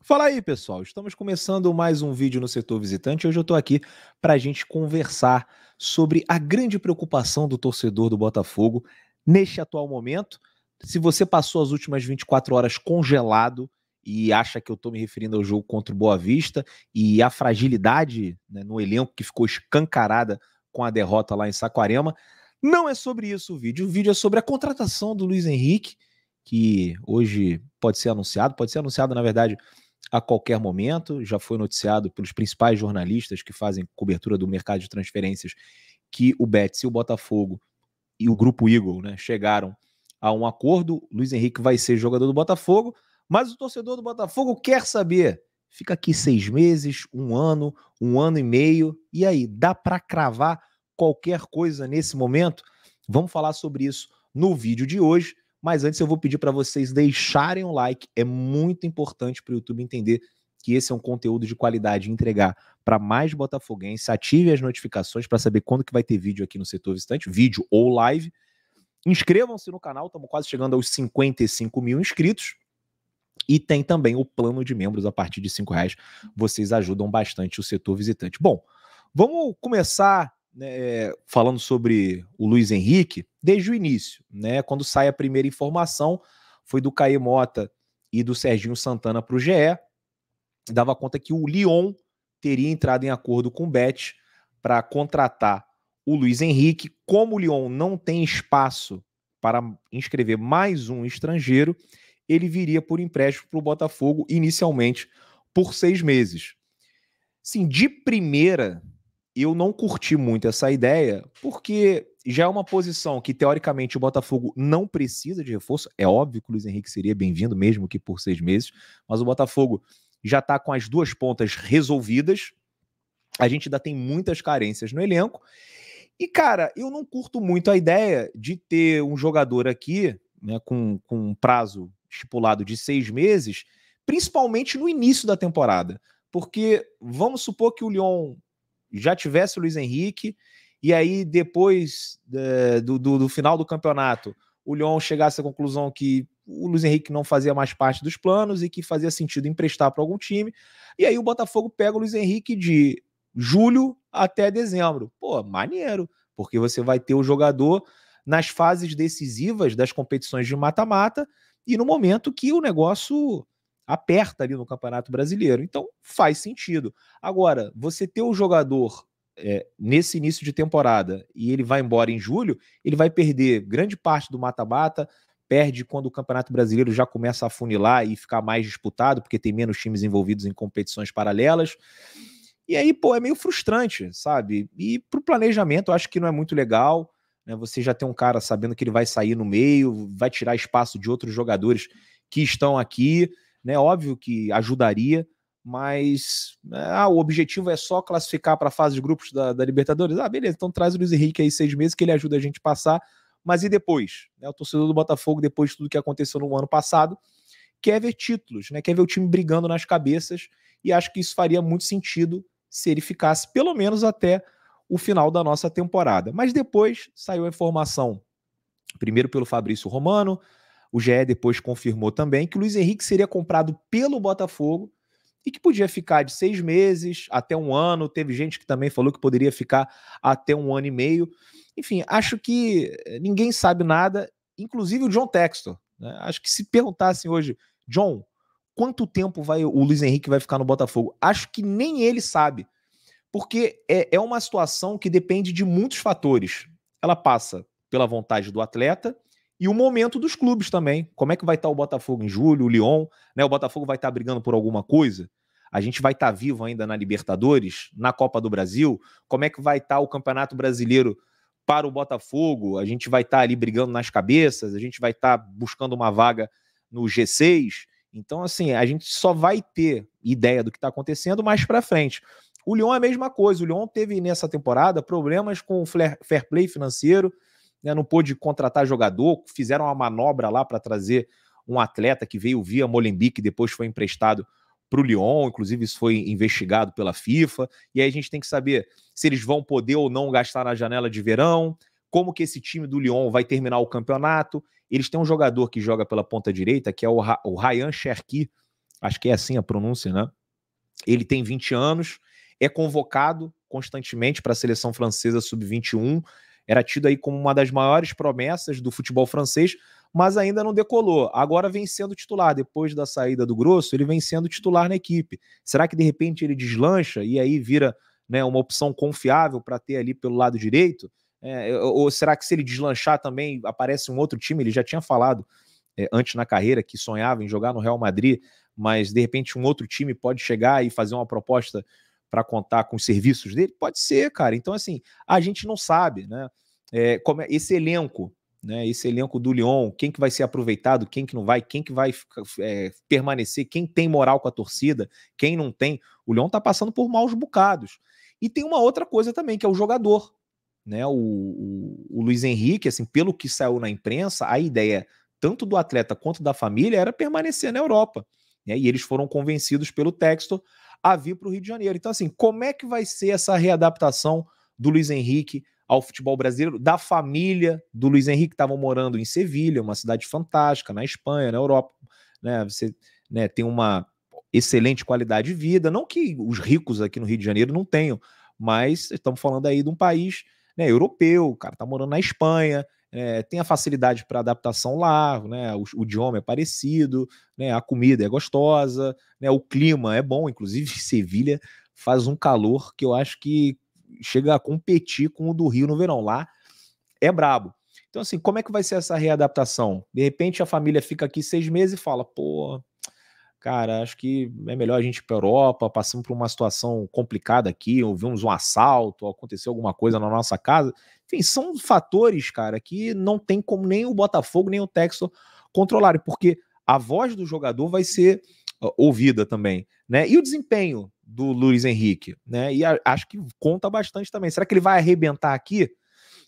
Fala aí, pessoal. Estamos começando mais um vídeo no Setor Visitante. Hoje eu estou aqui para a gente conversar sobre a grande preocupação do torcedor do Botafogo neste atual momento. Se você passou as últimas 24 horas congelado e acha que eu estou me referindo ao jogo contra o Boa Vista e a fragilidade, né, no elenco que ficou escancarada com a derrota lá em Saquarema, não é sobre isso o vídeo. O vídeo é sobre a contratação do Luiz Henrique, que hoje pode ser anunciado, na verdade, a qualquer momento. Já foi noticiado pelos principais jornalistas que fazem cobertura do mercado de transferências que o Betis e o Botafogo e o Grupo Eagle, né, chegaram a um acordo. Luiz Henrique vai ser jogador do Botafogo, mas o torcedor do Botafogo quer saber: fica aqui 6 meses, um ano e meio, e aí, dá para cravar qualquer coisa nesse momento? Vamos falar sobre isso no vídeo de hoje. Mas antes eu vou pedir para vocês deixarem um like. É muito importante para o YouTube entender que esse é um conteúdo de qualidade e entregar para mais botafoguenses. Ative as notificações para saber quando que vai ter vídeo aqui no Setor Visitante, vídeo ou live. Inscrevam-se no canal, estamos quase chegando aos 55 mil inscritos. E tem também o plano de membros a partir de R$5. Vocês ajudam bastante o Setor Visitante. Bom, vamos começar, né, falando sobre o Luiz Henrique desde o início, né? Quando sai a primeira informação, foi do Caê Mota e do Serginho Santana para o GE, dava conta que o Lyon teria entrado em acordo com o Bet para contratar o Luiz Henrique. Como o Lyon não tem espaço para inscrever mais um estrangeiro, ele viria por empréstimo para o Botafogo, inicialmente por 6 meses. Sim, de primeira, eu não curti muito essa ideia, porque já é uma posição que, teoricamente, o Botafogo não precisa de reforço. É óbvio que o Luiz Henrique seria bem-vindo, mesmo que por 6 meses, mas o Botafogo já está com as duas pontas resolvidas. A gente ainda tem muitas carências no elenco. E, cara, eu não curto muito a ideia de ter um jogador aqui, né, com um prazo estipulado de 6 meses, principalmente no início da temporada. Porque vamos supor que o Lyon já tivesse o Luiz Henrique, e aí depois do final do campeonato, o Lyon chegasse à conclusão que o Luiz Henrique não fazia mais parte dos planos e que fazia sentido emprestar para algum time, e aí o Botafogo pega o Luiz Henrique de julho até dezembro. Pô, maneiro, porque você vai ter o jogador nas fases decisivas das competições de mata-mata e no momento que o negócio aperta ali no Campeonato Brasileiro. Então, faz sentido. Agora, você ter o jogador nesse início de temporada e ele vai embora em julho, ele vai perder grande parte do mata-mata, perde quando o Campeonato Brasileiro já começa a afunilar e ficar mais disputado, porque tem menos times envolvidos em competições paralelas. E aí, pô, é meio frustrante, sabe? E pro planejamento, eu acho que não é muito legal, né? Você já tem um cara sabendo que ele vai sair no meio, vai tirar espaço de outros jogadores que estão aqui, né? Óbvio que ajudaria, mas o objetivo é só classificar para a fase de grupos da Libertadores. Ah, beleza, então traz o Luiz Henrique aí 6 meses que ele ajuda a gente a passar, mas e depois? Né? O torcedor do Botafogo, depois de tudo que aconteceu no ano passado, quer ver títulos, né? Quer ver o time brigando nas cabeças, e acho que isso faria muito sentido se ele ficasse pelo menos até o final da nossa temporada. Mas depois saiu a informação, primeiro pelo Fabrício Romano, o GE depois confirmou também que o Luiz Henrique seria comprado pelo Botafogo e que podia ficar de 6 meses até um ano. Teve gente que também falou que poderia ficar até um ano e meio. Enfim, acho que ninguém sabe nada, inclusive o John Textor, né? Acho que se perguntassem hoje, John, quanto tempo o Luiz Henrique vai ficar no Botafogo? Acho que nem ele sabe, porque é uma situação que depende de muitos fatores. Ela passa pela vontade do atleta e o momento dos clubes também. Como é que vai estar o Botafogo em julho, o Lyon, né? O Botafogo vai estar brigando por alguma coisa? A gente vai estar vivo ainda na Libertadores, na Copa do Brasil? Como é que vai estar o Campeonato Brasileiro para o Botafogo? A gente vai estar ali brigando nas cabeças? A gente vai estar buscando uma vaga no G6? Então, assim, a gente só vai ter ideia do que está acontecendo mais para frente. O Lyon é a mesma coisa. O Lyon teve nessa temporada problemas com o fair play financeiro, né? Não pôde contratar jogador, fizeram uma manobra lá para trazer um atleta que veio via Molenbeek, depois foi emprestado para o Lyon, inclusive isso foi investigado pela FIFA, e aí a gente tem que saber se eles vão poder ou não gastar na janela de verão, como que esse time do Lyon vai terminar o campeonato. Eles têm um jogador que joga pela ponta direita, que é o Ryan Cherki, acho que é assim a pronúncia, né? Ele tem 20 anos, é convocado constantemente para a seleção francesa sub-21, era tido aí como uma das maiores promessas do futebol francês, mas ainda não decolou. Agora vem sendo titular, depois da saída do Grosso, ele vem sendo titular na equipe. Será que de repente ele deslancha e aí vira, né, uma opção confiável para ter ali pelo lado direito? Ou será que se ele deslanchar também aparece um outro time? Ele já tinha falado antes na carreira que sonhava em jogar no Real Madrid, mas de repente um outro time pode chegar e fazer uma proposta para contar com os serviços dele? Pode ser, cara. Então, assim, a gente não sabe, né? Como esse elenco, né? Esse elenco do Lyon, quem que vai ser aproveitado, quem que não vai, quem que vai permanecer, quem tem moral com a torcida, quem não tem. O Lyon tá passando por maus bocados. E tem uma outra coisa também, que é o jogador, né? O Luiz Henrique, assim, pelo que saiu na imprensa, a ideia tanto do atleta quanto da família era permanecer na Europa, né? E eles foram convencidos pelo Textor a vir para o Rio de Janeiro. Então, assim, como é que vai ser essa readaptação do Luiz Henrique ao futebol brasileiro, da família do Luiz Henrique, que estavam morando em Sevilha, uma cidade fantástica, na Espanha, na Europa, né? Você, né, tem uma excelente qualidade de vida, não que os ricos aqui no Rio de Janeiro não tenham, mas estamos falando aí de um país, né, europeu, o cara tá morando na Espanha, tem a facilidade para adaptação lá, né, o idioma é parecido, né, a comida é gostosa, né, o clima é bom, inclusive Sevilha faz um calor que eu acho que chega a competir com o do Rio no verão, lá é brabo. Então, assim, como é que vai ser essa readaptação? De repente a família fica aqui 6 meses e fala, pô, cara, acho que é melhor a gente ir para a Europa, passamos por uma situação complicada aqui, ouvimos um assalto, aconteceu alguma coisa na nossa casa. Enfim, são fatores, cara, que não tem como nem o Botafogo, nem o Textor controlarem, porque a voz do jogador vai ser ouvida também, né? E o desempenho do Luiz Henrique, né? E acho que conta bastante também. Será que ele vai arrebentar aqui?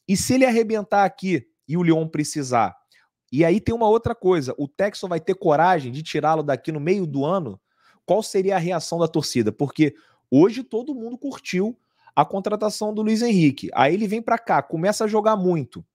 E se ele arrebentar aqui e o Lyon precisar? E aí tem uma outra coisa, o Textor vai ter coragem de tirá-lo daqui no meio do ano? Qual seria a reação da torcida? Porque hoje todo mundo curtiu a contratação do Luiz Henrique. Aí ele vem para cá, começa a jogar muito.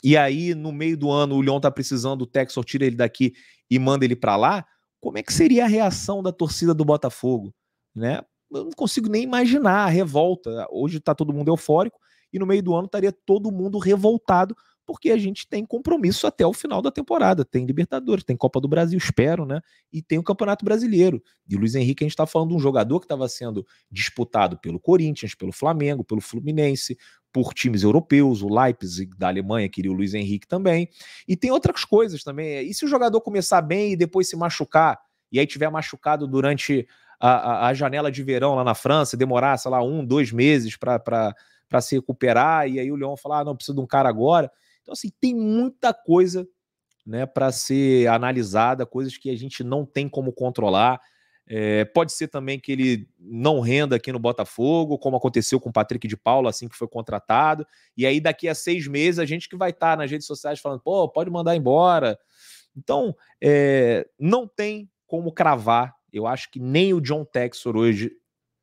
E aí no meio do ano o Lyon tá precisando, o Textor tira ele daqui e manda ele para lá. Como é que seria a reação da torcida do Botafogo, né? Eu não consigo nem imaginar a revolta. Hoje tá todo mundo eufórico e no meio do ano estaria todo mundo revoltado porque a gente tem compromisso até o final da temporada. Tem Libertadores, tem Copa do Brasil, espero, né? E tem o Campeonato Brasileiro. E o Luiz Henrique, a gente está falando de um jogador que estava sendo disputado pelo Corinthians, pelo Flamengo, pelo Fluminense, por times europeus, o Leipzig da Alemanha queria o Luiz Henrique também. E tem outras coisas também. E se o jogador começar bem e depois se machucar, e aí tiver machucado durante a janela de verão lá na França, demorar, sei lá, 1, 2 meses para se recuperar, e aí o Lyon falar, não, precisa de um cara agora. Então, assim, tem muita coisa, né, para ser analisada, coisas que a gente não tem como controlar. Pode ser também que ele não renda aqui no Botafogo, como aconteceu com o Patrick de Paula, assim que foi contratado, e aí daqui a 6 meses a gente que vai estar nas redes sociais falando, pô, pode mandar embora. Então, não tem como cravar. Eu acho que nem o John Textor hoje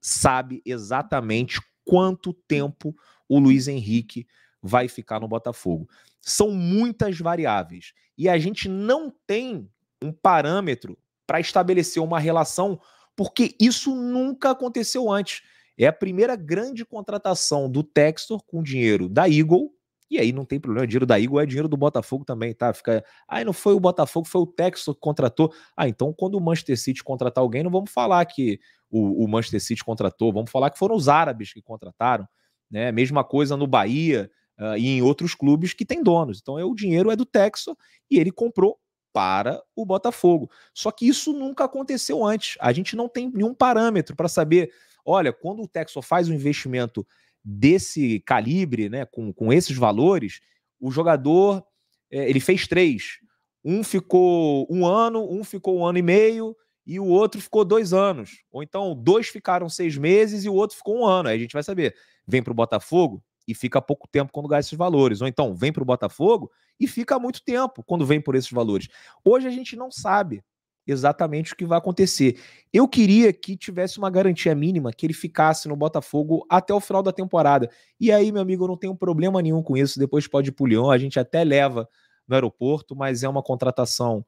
sabe exatamente quanto tempo o Luiz Henrique vai ficar no Botafogo. São muitas variáveis e a gente não tem um parâmetro para estabelecer uma relação, porque isso nunca aconteceu antes. É a primeira grande contratação do Textor com dinheiro da Eagle, e aí não tem problema, dinheiro da Eagle é dinheiro do Botafogo também, tá? Fica, não foi o Botafogo, foi o Textor que contratou. então quando o Manchester City contratar alguém, não vamos falar que o Manchester City contratou, vamos falar que foram os árabes que contrataram, né? Mesma coisa no Bahia, e em outros clubes que têm donos. Então o dinheiro é do Textor e ele comprou para o Botafogo. Só que isso nunca aconteceu antes. A gente não tem nenhum parâmetro para saber, olha, quando o Textor faz um investimento desse calibre, né, com esses valores, o jogador, ele fez 3. Um ficou 1 ano, um ficou 1 ano e meio, e o outro ficou 2 anos. Ou então 2 ficaram 6 meses e o outro ficou 1 ano. Aí a gente vai saber, vem para o Botafogo e fica pouco tempo quando gasta esses valores. Ou então vem para o Botafogo e fica muito tempo quando vem por esses valores. Hoje a gente não sabe exatamente o que vai acontecer. Eu queria que tivesse uma garantia mínima que ele ficasse no Botafogo até o final da temporada. E aí, meu amigo, eu não tenho problema nenhum com isso. Depois pode ir pro Lyon, a gente até leva no aeroporto, mas é uma contratação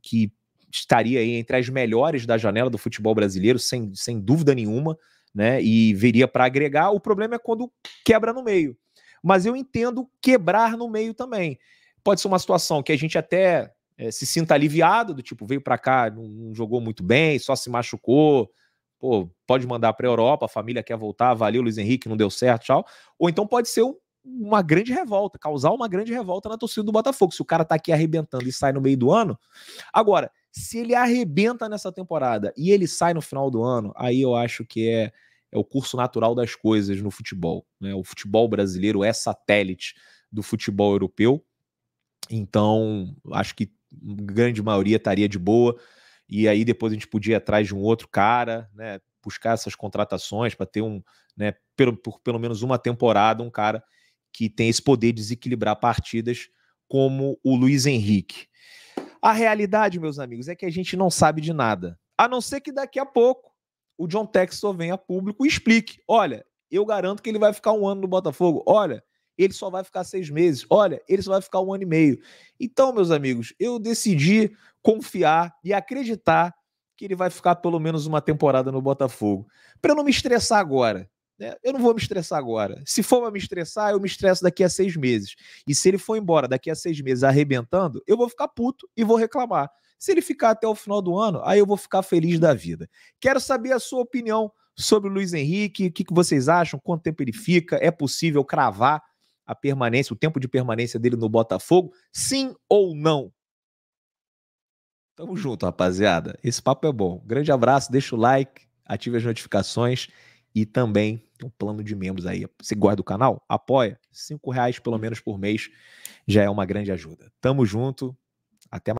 que estaria aí entre as melhores da janela do futebol brasileiro, sem dúvida nenhuma, né? E viria para agregar. O problema é quando quebra no meio. Mas eu entendo quebrar no meio também. Pode ser uma situação que a gente até se sinta aliviado, do tipo, veio para cá, não jogou muito bem, só se machucou, pô, pode mandar para a Europa, a família quer voltar, valeu, Luiz Henrique, não deu certo, tchau. Ou então pode ser uma grande revolta, causar uma grande revolta na torcida do Botafogo. Se o cara tá aqui arrebentando e sai no meio do ano. Agora, se ele arrebenta nessa temporada e ele sai no final do ano, aí eu acho que é o curso natural das coisas no futebol, né? O futebol brasileiro é satélite do futebol europeu, então acho que a grande maioria estaria de boa, e aí depois a gente podia ir atrás de um outro cara, né? Buscar essas contratações para ter né, por pelo menos uma temporada, um cara que tem esse poder de desequilibrar partidas como o Luiz Henrique. A realidade, meus amigos, é que a gente não sabe de nada. A não ser que daqui a pouco o John Textor venha a público e explique. Olha, eu garanto que ele vai ficar 1 ano no Botafogo. Olha, ele só vai ficar 6 meses. Olha, ele só vai ficar 1 ano e meio. Então, meus amigos, eu decidi confiar e acreditar que ele vai ficar pelo menos uma temporada no Botafogo. Para eu não me estressar agora. Eu não vou me estressar agora. Se for pra me estressar, eu me estresso daqui a 6 meses. E se ele for embora daqui a 6 meses arrebentando, eu vou ficar puto e vou reclamar. Se ele ficar até o final do ano, aí eu vou ficar feliz da vida. Quero saber a sua opinião sobre o Luiz Henrique. O que vocês acham? Quanto tempo ele fica? É possível cravar a permanência, o tempo de permanência dele no Botafogo? Sim ou não? Tamo junto, rapaziada. Esse papo é bom. Grande abraço, deixa o like, ative as notificações. E também tem um plano de membros aí. Você gosta do canal? Apoia. R$5 pelo menos por mês já é uma grande ajuda. Tamo junto. Até mais.